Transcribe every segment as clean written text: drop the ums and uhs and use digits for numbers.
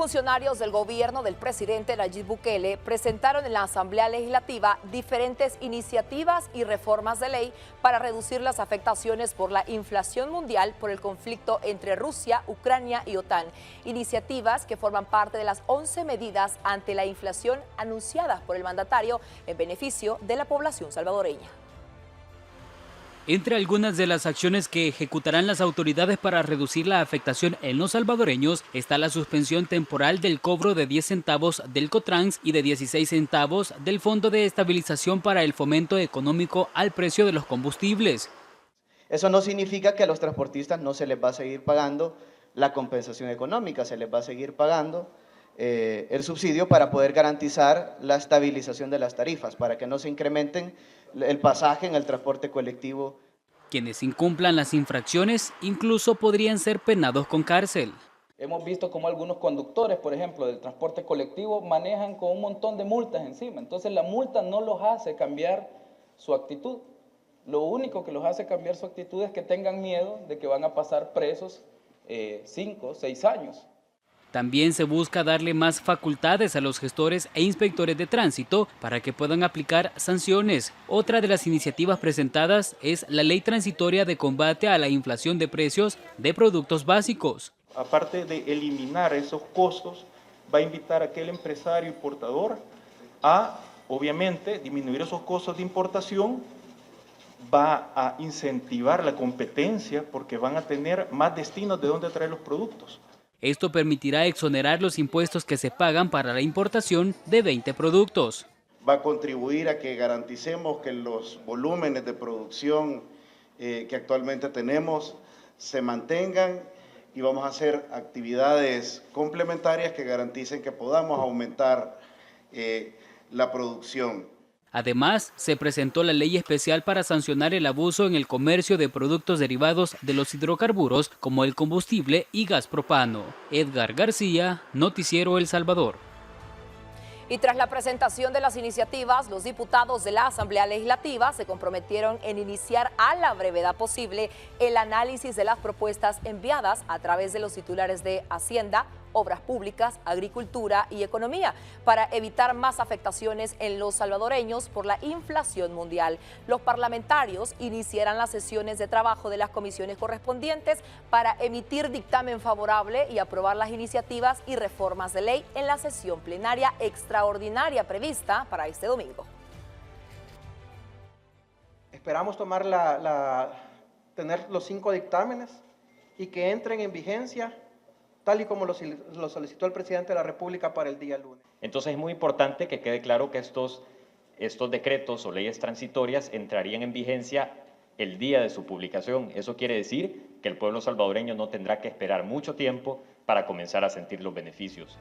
Funcionarios del gobierno del presidente Nayib Bukele presentaron en la Asamblea Legislativa diferentes iniciativas y reformas de ley para reducir las afectaciones por la inflación mundial por el conflicto entre Rusia, Ucrania y OTAN. Iniciativas que forman parte de las 11 medidas ante la inflación anunciadas por el mandatario en beneficio de la población salvadoreña. Entre algunas de las acciones que ejecutarán las autoridades para reducir la afectación en los salvadoreños está la suspensión temporal del cobro de 10 centavos del Cotrans y de 16 centavos del Fondo de Estabilización para el Fomento Económico al precio de los combustibles. Eso no significa que a los transportistas no se les va a seguir pagando la compensación económica, se les va a seguir pagando el subsidio para poder garantizar la estabilización de las tarifas, para que no se incrementen el pasaje en el transporte colectivo. Quienes incumplan las infracciones incluso podrían ser penados con cárcel. Hemos visto cómo algunos conductores, por ejemplo, del transporte colectivo manejan con un montón de multas encima. Entonces la multa no los hace cambiar su actitud. Lo único que los hace cambiar su actitud es que tengan miedo de que van a pasar presos 5 o 6 años. También se busca darle más facultades a los gestores e inspectores de tránsito para que puedan aplicar sanciones. Otra de las iniciativas presentadas es la Ley Transitoria de Combate a la Inflación de Precios de Productos Básicos. Aparte de eliminar esos costos, va a invitar a aquel empresario importador a, obviamente, disminuir esos costos de importación, va a incentivar la competencia porque van a tener más destinos de dónde traer los productos. Esto permitirá exonerar los impuestos que se pagan para la importación de 20 productos. Va a contribuir a que garanticemos que los volúmenes de producción que actualmente tenemos se mantengan y vamos a hacer actividades complementarias que garanticen que podamos aumentar la producción. Además, se presentó la ley especial para sancionar el abuso en el comercio de productos derivados de los hidrocarburos como el combustible y gas propano. Edgar García, Noticiero El Salvador. Y tras la presentación de las iniciativas, los diputados de la Asamblea Legislativa se comprometieron en iniciar a la brevedad posible el análisis de las propuestas enviadas a través de los titulares de Hacienda, Obras Públicas, Agricultura y Economía para evitar más afectaciones en los salvadoreños por la inflación mundial. Los parlamentarios iniciarán las sesiones de trabajo de las comisiones correspondientes para emitir dictamen favorable y aprobar las iniciativas y reformas de ley en la sesión plenaria extraordinaria prevista para este domingo. Esperamos tomar tener los 5 dictámenes y que entren en vigencia tal y como lo solicitó el presidente de la República para el día lunes. Entonces es muy importante que quede claro que estos decretos o leyes transitorias entrarían en vigencia el día de su publicación. Eso quiere decir que el pueblo salvadoreño no tendrá que esperar mucho tiempo para comenzar a sentir los beneficios.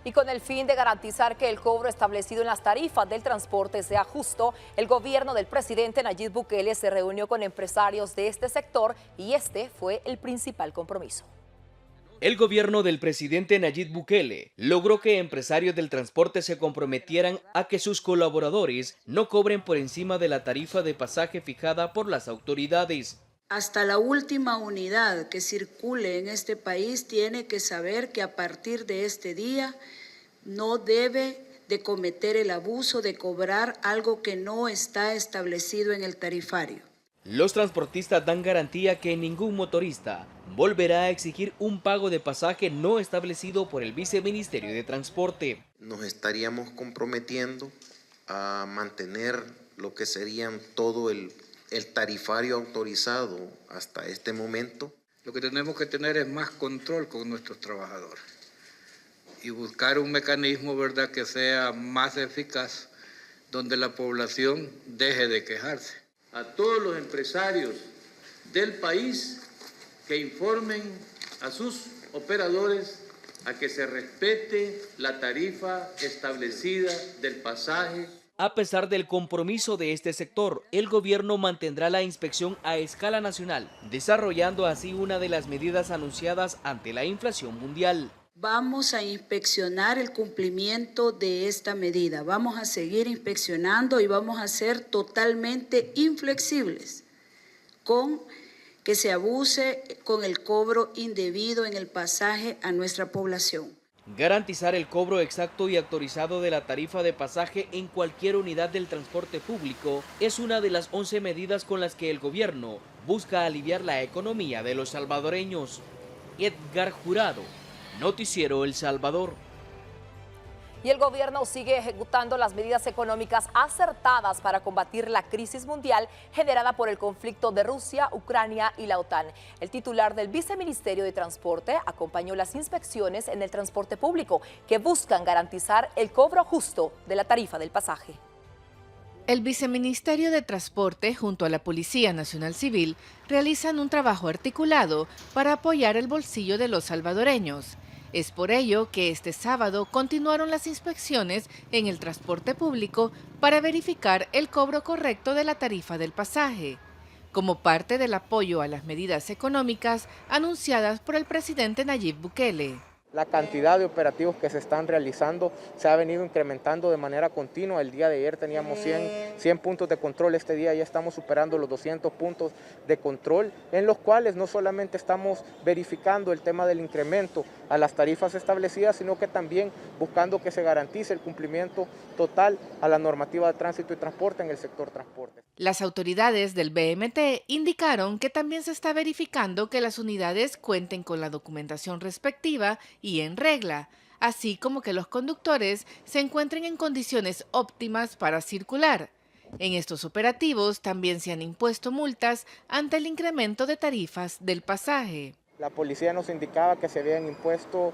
Y con el fin de garantizar que el cobro establecido en las tarifas del transporte sea justo, el gobierno del presidente Nayib Bukele se reunió con empresarios de este sector y este fue el principal compromiso. El gobierno del presidente Nayib Bukele logró que empresarios del transporte se comprometieran a que sus colaboradores no cobren por encima de la tarifa de pasaje fijada por las autoridades. Hasta la última unidad que circule en este país tiene que saber que a partir de este día no debe de cometer el abuso de cobrar algo que no está establecido en el tarifario. Los transportistas dan garantía que ningún motorista volverá a exigir un pago de pasaje no establecido por el Viceministerio de Transporte. Nos estaríamos comprometiendo a mantener lo que serían todo el tarifario autorizado hasta este momento. Lo que tenemos que tener es más control con nuestros trabajadores y buscar un mecanismo, ¿verdad?, que sea más eficaz, donde la población deje de quejarse. A todos los empresarios del país que informen a sus operadores a que se respete la tarifa establecida del pasaje. A pesar del compromiso de este sector, el gobierno mantendrá la inspección a escala nacional, desarrollando así una de las medidas anunciadas ante la inflación mundial. Vamos a inspeccionar el cumplimiento de esta medida. Vamos a seguir inspeccionando y vamos a ser totalmente inflexibles con que se abuse con el cobro indebido en el pasaje a nuestra población. Garantizar el cobro exacto y actualizado de la tarifa de pasaje en cualquier unidad del transporte público es una de las 11 medidas con las que el gobierno busca aliviar la economía de los salvadoreños. Edgar Jurado, Noticiero El Salvador. Y el gobierno sigue ejecutando las medidas económicas acertadas para combatir la crisis mundial generada por el conflicto de Rusia, Ucrania y la OTAN. El titular del Viceministerio de Transporte acompañó las inspecciones en el transporte público que buscan garantizar el cobro justo de la tarifa del pasaje. El Viceministerio de Transporte junto a la Policía Nacional Civil realizan un trabajo articulado para apoyar el bolsillo de los salvadoreños. Es por ello que este sábado continuaron las inspecciones en el transporte público para verificar el cobro correcto de la tarifa del pasaje, como parte del apoyo a las medidas económicas anunciadas por el presidente Nayib Bukele. La cantidad de operativos que se están realizando se ha venido incrementando de manera continua. El día de ayer teníamos 100 puntos de control, este día ya estamos superando los 200 puntos de control, en los cuales no solamente estamos verificando el tema del incremento a las tarifas establecidas, sino que también buscando que se garantice el cumplimiento total a la normativa de tránsito y transporte en el sector transporte. Las autoridades del BMT indicaron que también se está verificando que las unidades cuenten con la documentación respectiva y en regla, así como que los conductores se encuentren en condiciones óptimas para circular. En estos operativos también se han impuesto multas ante el incremento de tarifas del pasaje. La policía nos indicaba que se habían impuesto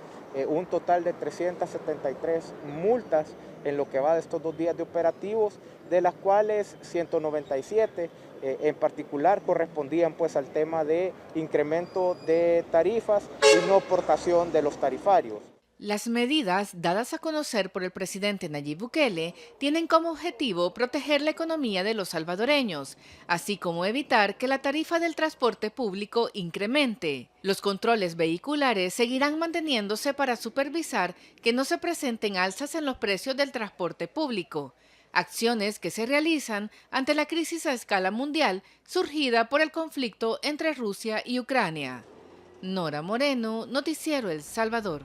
un total de 373 multas en lo que va de estos 2 días de operativos, de las cuales 197 en particular correspondían pues al tema de incremento de tarifas y no portación de los tarifarios. Las medidas dadas a conocer por el presidente Nayib Bukele tienen como objetivo proteger la economía de los salvadoreños, así como evitar que la tarifa del transporte público incremente. Los controles vehiculares seguirán manteniéndose para supervisar que no se presenten alzas en los precios del transporte público, acciones que se realizan ante la crisis a escala mundial surgida por el conflicto entre Rusia y Ucrania. Nora Moreno, Noticiero El Salvador.